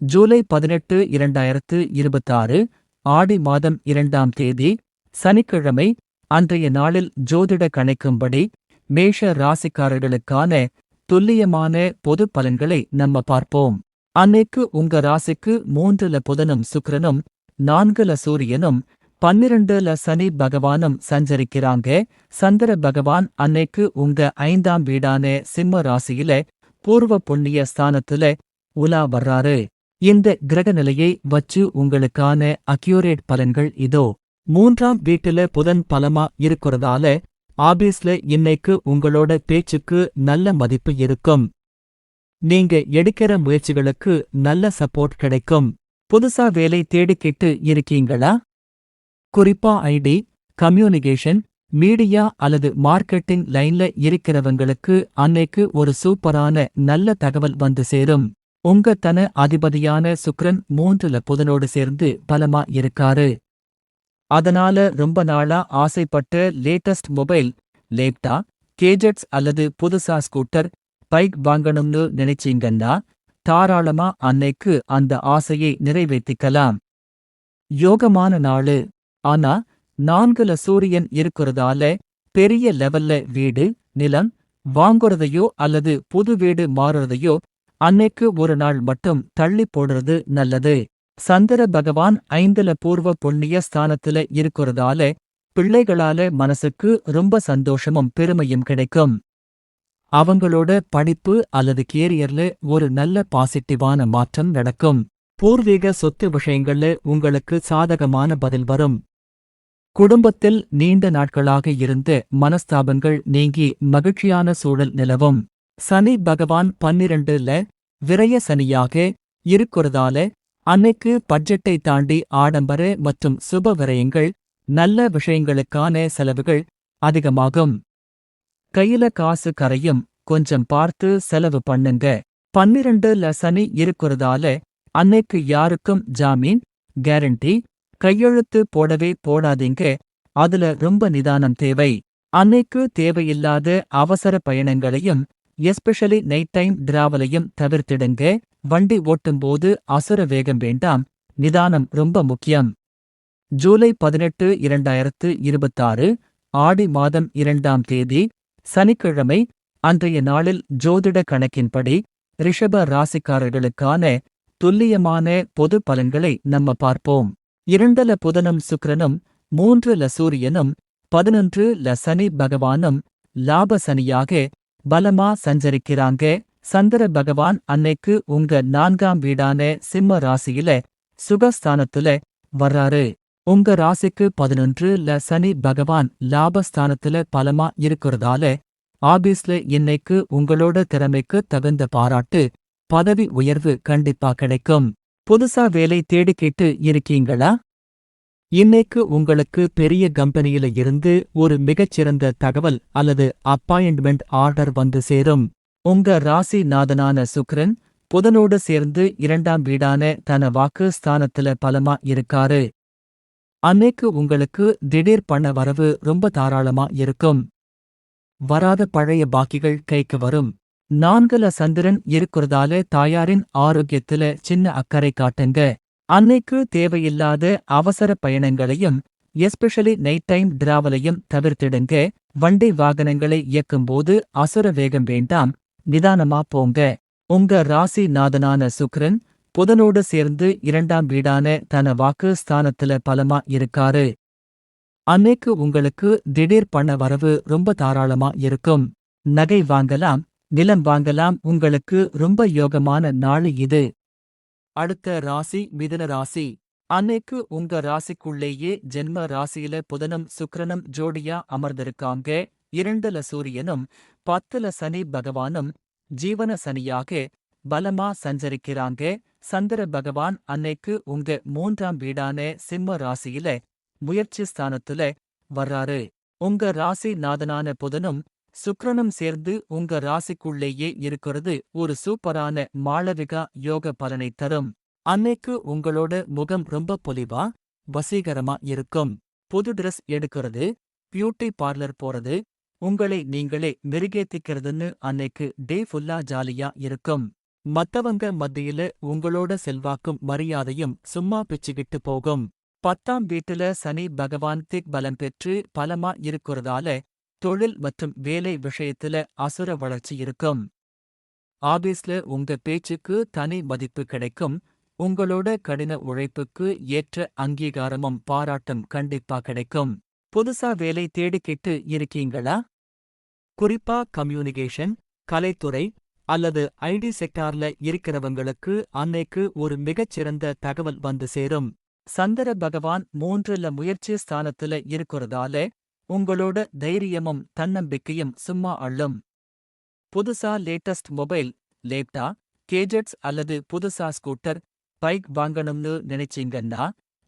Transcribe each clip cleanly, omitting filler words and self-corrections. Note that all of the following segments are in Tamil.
ஜூலை 18, 2026 ஆடி மாதம் 2ஆம் தேதி சனிக்கிழமை. அன்றைய நாளில் ஜோதிட கணிக்கும்படி மேஷ ராசிக்காரர்களுக்கான துல்லியமான பொது பலன்களை நம்ம பார்ப்போம். அன்னைக்கு உங்க ராசிக்கு 3ல புதனும் சுக்கிரனும், 4ல சூரியனும், 12ல சனி பகவானும் சஞ்சரிக்கிறாங்க. சந்திர பகவான் அன்னைக்கு உங்க 5ஆம் வீடான சிம்ம ராசியில பூர்வ புண்ணிய ஸ்தானத்துல உலா வர்றாரு. இந்த கிரக நிலையை வச்சு உங்களுக்கான அக்யூரேட் பலன்கள் இதோ. 3ஆம் வீட்டுல புதன் பலமா இருக்கிறதால ஆபீஸ்ல இன்னைக்கு உங்களோட பேச்சுக்கு நல்ல மதிப்பு இருக்கும். நீங்க எடுக்கிற முயற்சிகளுக்கு நல்ல சப்போர்ட் கிடைக்கும். புதுசா வேலை தேடிக்கிட்டு இருக்கீங்களா? குறிப்பா ஐடி, கம்யூனிகேஷன், மீடியா அல்லது மார்க்கெட்டிங் லைன்ல இருக்கிறவங்களுக்கு அன்னைக்கு ஒரு சூப்பரான நல்ல தகவல் வந்து சேரும். உங்க தன அதிபதியான சுக்கிரன் 3ல புதனோடு சேர்ந்து பலமா இருக்காரு. அதனால ரொம்ப நாளா ஆசைப்பட்ட லேட்டஸ்ட் மொபைல், லேப்டாப், கேஜெட்ஸ் அல்லது புதுசா ஸ்கூட்டர், பைக் வாங்கணும்னு நினைச்சீங்கன்னா தாராளமா அன்னைக்கு அந்த ஆசையை நிறைவேற்றிக்கலாம். யோகமான நாளு. ஆனா 4ல சூரியன் இருக்கிறதால பெரிய லெவல்ல வீடு, நிலம் வாங்குறதையோ அல்லது புது வீடு மாறுறதையோ அன்னைக்கு ஒரு நாள் மட்டும் தள்ளி போடுறது நல்லது. சந்திர பகவான் 5ல பூர்வ புண்ணிய ஸ்தானத்துல இருக்கிறதால பிள்ளைகளால மனசுக்கு ரொம்ப சந்தோஷமும் பெருமையும் கிடைக்கும். அவங்களோட படிப்பு அல்லது கேரியர்ல ஒரு நல்ல பாசிட்டிவான மாற்றம் நடக்கும். பூர்வீக சொத்து விஷயங்கள்ல உங்களுக்கு சாதகமான பதில் வரும். குடும்பத்தில் நீண்ட நாட்களாக இருந்த மனஸ்தாபங்கள் நீங்கி மகிழ்ச்சியான சூழல் நிலவும். சனி பகவான் 12ல விரய சனியாக இருக்கிறதால அன்னைக்கு பட்ஜெட்டை தாண்டி ஆடம்பர மற்றும் சுப விரயங்கள், நல்ல விஷயங்களுக்கான செலவுகள் அதிகமாகும். கையில காசு கரையும். கொஞ்சம் பார்த்து செலவு பண்ணுங்க. 12ல சனி இருக்கிறதால அன்னைக்கு யாருக்கும் ஜாமீன், கேரண்டி, கையெழுத்து போடவே போடாதீங்க. அதுல ரொம்ப நிதானம் தேவை. அன்னைக்கு தேவையில்லாத அவசர பயணங்களையும் எஸ்பெஷலி நைட் டைம் டிராவலையும் தவிர்த்திடுங்க. வண்டி ஓட்டும்போது அசுர வேகம் வேண்டாம், நிதானம் ரொம்ப முக்கியம். ஜூலை 18, 2026 ஆடி மாதம் 2ஆம் தேதி சனிக்கிழமை. அன்றைய நாளில் ஜோதிட கணக்கின்படி ரிஷப ராசிக்காரர்களுக்கான துல்லியமான பொது பலன்களை நம்ம பார்ப்போம். 2ல புதனும் சுக்கிரனும், 3ல சூரியனும், 11ல சனி பகவானும் லாப சனியாக பலமா சஞ்சரிக்கிறாங்க. சந்திர பகவான் அன்னைக்கு உங்க 4ஆம் வீடான சிம்ம ராசியில சுகஸ்தானத்துல வர்றாரு. உங்க ராசிக்கு 11ல சனி பகவான் லாபஸ்தானத்துல பலமா இருக்கிறதால ஆபீஸ்ல இன்னைக்கு உங்களோட திறமைக்கு தகுந்த பாராட்டு, பதவி உயர்வு கண்டிப்பா கிடைக்கும். புதுசா வேலை தேடிக்கிட்டு இருக்கீங்களா? இன்னைக்கு உங்களுக்கு பெரிய கம்பெனியில இருந்து ஒரு மிகச்சிறந்த தகவல் அல்லது அப்பாயின்ட்மெண்ட் ஆர்டர் வந்து சேரும். உங்க ராசி நாதனான சுக்கிரன் புதனோடு சேர்ந்து 2ஆம் வீடான தன வாக்கு ஸ்தானத்துல பலமா இருக்காரு. அன்னைக்கு உங்களுக்கு திடீர் பண வரவு ரொம்ப தாராளமா இருக்கும். வராத பழைய பாக்கிகள் கைக்கு வரும். 4ல சந்திரன் இருக்கிறதால தாயாரின் ஆரோக்கியத்துல சின்ன அக்கறை காட்டுங்க. அன்னைக்கு தேவையில்லாத அவசர பயணங்களையும் எஸ்பெஷலி நைட் டைம் டிராவலையும் தவிர்த்திடுங்க. வண்டி வாகனங்களை இயக்கும்போது அசுர வேகம் வேண்டாம், நிதானமா போங்க. உங்க ராசி நாதனான சுக்கிரன் புதனோடு சேர்ந்து 2ஆம் வீடான தன வாக்கு ஸ்தானத்துல பலமா இருக்காரு. அன்னைக்கு உங்களுக்கு திடீர் பண வரவு ரொம்ப தாராளமா இருக்கும். நகை வாங்கலாம், நிலம் வாங்கலாம். உங்களுக்கு ரொம்ப யோகமான நாள் இது. அடுத்த ராசி மிதுன ராசி. அன்னைக்கு உங்க ராசிக்குள்ளேயே ஜென்ம ராசியில புதனும் சுக்கிரனும் ஜோடியா அமர்ந்திருக்காங்க. 2ல சூரியனும், 10ல சனி பகவானும் ஜீவன சனியாக பலமா சஞ்சரிக்கிறாங்க. சந்திர பகவான் அன்னைக்கு உங்க 3ஆம் வீடான சிம்ம ராசியில முயற்சி ஸ்தானத்துல வர்றாரு. உங்க ராசி நாதனான புதனும் சுக்கிரனும் சேர்ந்து உங்க ராசிக்குள்ளேயே இருக்கிறது ஒரு சூப்பரான மாளவிகா யோக பலனை தரும். அன்னைக்கு உங்களோட முகம் ரொம்ப பொலிவா, வசீகரமா இருக்கும். புது டிரெஸ் எடுக்கிறது, பியூட்டி பார்லர் போறது, உங்களை நீங்களே மெருகேத்திக்கிறதுன்னு அன்னைக்கு டே ஃபுல்லா ஜாலியா இருக்கும். மத்தவங்க மத்தியில உங்களோட செல்வாக்கும் மரியாதையும் சும்மா பிச்சுக்கிட்டு போகும். 10ஆம் வீட்டுல சனி பகவான் திக்பலம் பெற்று பலமா இருக்கிறதால தொழில் மற்றும் வேலை விஷயத்துல அசுர வளர்ச்சி இருக்கும். ஆபீஸ்ல உங்க பேச்சுக்கு தனி மதிப்பு கிடைக்கும். உங்களோட கடின உழைப்புக்கு ஏற்ற அங்கீகாரமும் பாராட்டும் கண்டிப்பா கிடைக்கும். புதுசா வேலை தேடிக்கிட்டு இருக்கீங்களா? குறிப்பா கம்யூனிகேஷன், கலைத்துறை அல்லது ஐடி செக்டார்ல இருக்கிறவங்களுக்கு அன்னைக்கு ஒரு மிகச்சிறந்த தகவல் வந்து சேரும். சந்திர பகவான் 3ல முயற்சி ஸ்தானத்துல இருக்கிறதால உங்களோட தைரியமும் தன்னம்பிக்கையும் சும்மா அள்ளும். புதுசா லேட்டஸ்ட் மொபைல், லேப்டா, கேஜெட்ஸ் அல்லது புதுசா ஸ்கூட்டர், பைக் வாங்கணும்னு நினைச்சீங்கன்னா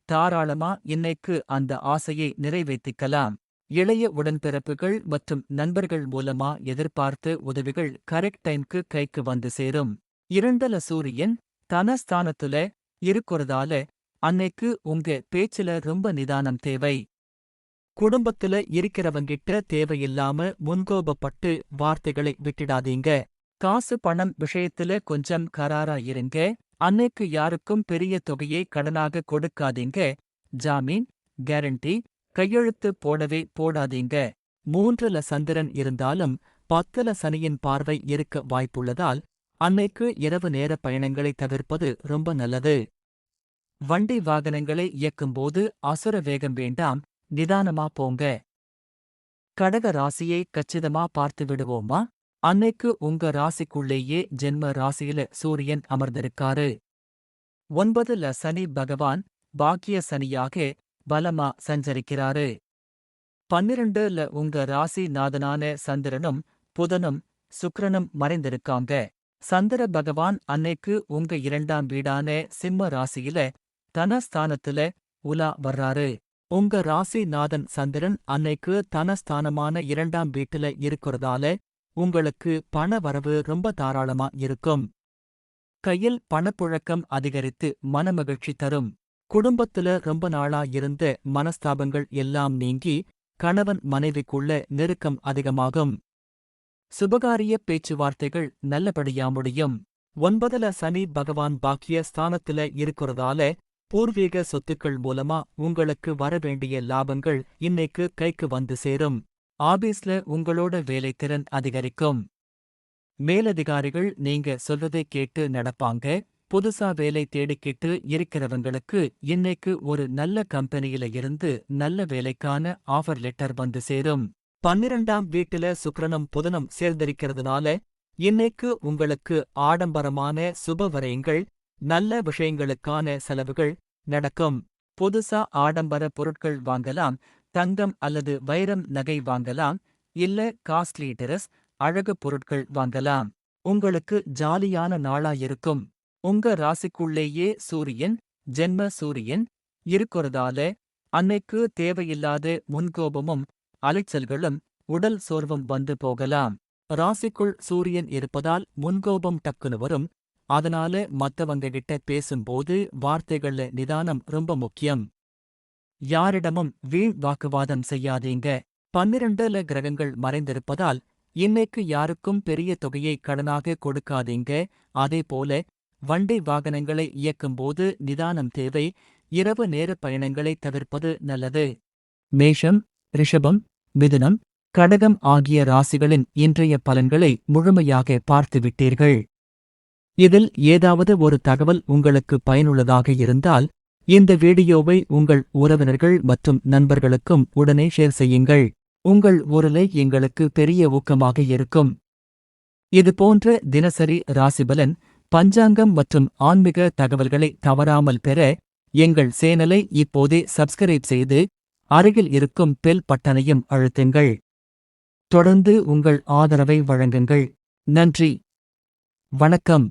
தாராளமா இன்னைக்கு அந்த ஆசையை நிறைவேற்றிக்கலாம். இளைய உடன்பிறப்புகள் மற்றும் நண்பர்கள் மூலமா எதிர்பார்த்த உதவிகள் கரெக்ட் டைம்க்கு கைக்கு வந்து சேரும். 2ல சூரியன் தனஸ்தானத்துல இருக்கிறதால அன்னைக்கு உங்க பேச்சுல ரொம்ப நிதானம் தேவை. குடும்பத்துல இருக்கிறவங்கிட்ட தேவையில்லாம முன்கோபப்பட்டு வார்த்தைகளை விட்டுடாதீங்க. காசு பணம் விஷயத்துல கொஞ்சம் கராரா இருங்க. அன்னைக்கு யாருக்கும் பெரிய தொகையை கடனாக கொடுக்காதீங்க. ஜாமீன், கேரண்டி, கையெழுத்து போடவே போடாதீங்க. 3ல சந்திரன் இருந்தாலும் 10ல சனியின் பார்வை இருக்க வாய்ப்புள்ளதால் அன்னைக்கு இரவு நேர பயணங்களை தவிர்ப்பது ரொம்ப நல்லது. வண்டி வாகனங்களை இயக்கும்போது அசுர வேகம் வேண்டாம், நிதானமா போங்க. கடக ராசியை கச்சிதமா பார்த்து விடுவோமா? அன்னைக்கு உங்க ராசிக்குள்ளேயே ஜென்ம ராசியில சூரியன் அமர்ந்திருக்காரு. 9ல சனி பகவான் பாக்கிய சனியாக பலமா சஞ்சரிக்கிறாரு. 12ல உங்க ராசி நாதனான சந்திரனும் புதனும் சுக்கிரனும் மறைந்திருக்காங்க. சந்திர பகவான் அன்னைக்கு உங்க 2ஆம் வீடான சிம்ம ராசியில தனஸ்தானத்துல உலா வர்றாரு. உங்க ராசி நாதன் சந்திரன் அன்னைக்கு தனஸ்தானமான 2ஆம் வீட்டுல இருக்கிறதால உங்களுக்கு பண வரவு ரொம்ப தாராளமா இருக்கும். கையில் பணப்புழக்கம் அதிகரித்து மனமகிழ்ச்சி தரும். குடும்பத்துல ரொம்ப நாளா இருந்த மனஸ்தாபங்கள் எல்லாம் நீங்கி கணவன் மனைவிக்குள்ள நெருக்கம் அதிகமாகும். சுபகாரிய பேச்சுவார்த்தைகள் நல்லபடியா முடியும். 9ல சனி பகவான் பாக்கிய ஸ்தானத்துல இருக்கிறதால பூர்வீக சொத்துக்கள் மூலமா உங்களுக்கு வரவேண்டிய லாபங்கள் இன்னைக்கு கைக்கு வந்து சேரும். ஆபீஸ்ல உங்களோட வேலைத்திறன் அதிகரிக்கும். மேலதிகாரிகள் நீங்க சொல்வதை கேட்டு நடப்பாங்க. புதுசா வேலை தேடிக்கிட்டு இருக்கிறவங்களுக்கு இன்னைக்கு ஒரு நல்ல கம்பெனியில இருந்து நல்ல வேலைக்கான ஆஃபர் லெட்டர் வந்து சேரும். 12ஆம் வீட்டுல சுக்கிரனும் புதனும் சேர்ந்திருக்கிறதுனால இன்னைக்கு உங்களுக்கு ஆடம்பரமான சுபவரயங்கள், நல்ல விஷயங்களுக்கான செலவுகள் நடக்கும். புதுசா ஆடம்பர பொருட்கள் வாங்கலாம். தங்கம் அல்லது வைரம் நகை வாங்கலாம். இல்ல காஸ்ட்லி ட்ரெஸ், அழகு பொருட்கள் வாங்கலாம். உங்களுக்கு ஜாலியான நாளா இருக்கும். உங்க ராசிக்குள்ளேயே சூரியன், ஜென்ம சூரியன் இருக்கிறதால அன்னைக்கு தேவையில்லாத முன்கோபமும் அலைச்சல்களும் உடல் சோர்வும் வந்து போகலாம். ராசிக்குள் சூரியன் இருப்பதால் முன்கோபம் டக்குனு வரும். அதனால மத்தவங்க கிட்ட பேசும்போது வார்த்தைகள்ல நிதானம் ரொம்ப முக்கியம். யாரிடமும் வீண் வாக்குவாதம் செய்யாதீங்க. 12ல கிரகங்கள் மறைந்திருப்பதால் இன்னைக்கு யாருக்கும் பெரிய தொகையை கடனாக கொடுக்காதீங்க. அதேபோல வண்டி வாகனங்களை இயக்கும்போது நிதானம் தேவை. இரவு நேர பயணங்களை தவிர்ப்பது நல்லது. மேஷம், ரிஷபம், மிதுனம், கடகம் ஆகிய ராசிகளின் இன்றைய பலன்களை முழுமையாக பார்த்துவிட்டீர்கள். இதில் ஏதாவது ஒரு தகவல் உங்களுக்கு பயனுள்ளதாக இருந்தால் இந்த வீடியோவை உங்கள் உறவினர்கள் மற்றும் நண்பர்களுக்கும் உடனே ஷேர் செய்யுங்கள். உங்கள் ஒரு லைக் எங்களுக்கு பெரிய ஊக்கமாக இருக்கும். இதுபோன்ற தினசரி ராசிபலன், பஞ்சாங்கம் மற்றும் ஆன்மீக தகவல்களை தவறாமல் பெற எங்கள் சேனலை இப்போதே சப்ஸ்கிரைப் செய்து அருகில் இருக்கும் பெல் பட்டனையும் அழுத்துங்கள். தொடர்ந்து உங்கள் ஆதரவை வழங்குங்கள். நன்றி. வணக்கம்.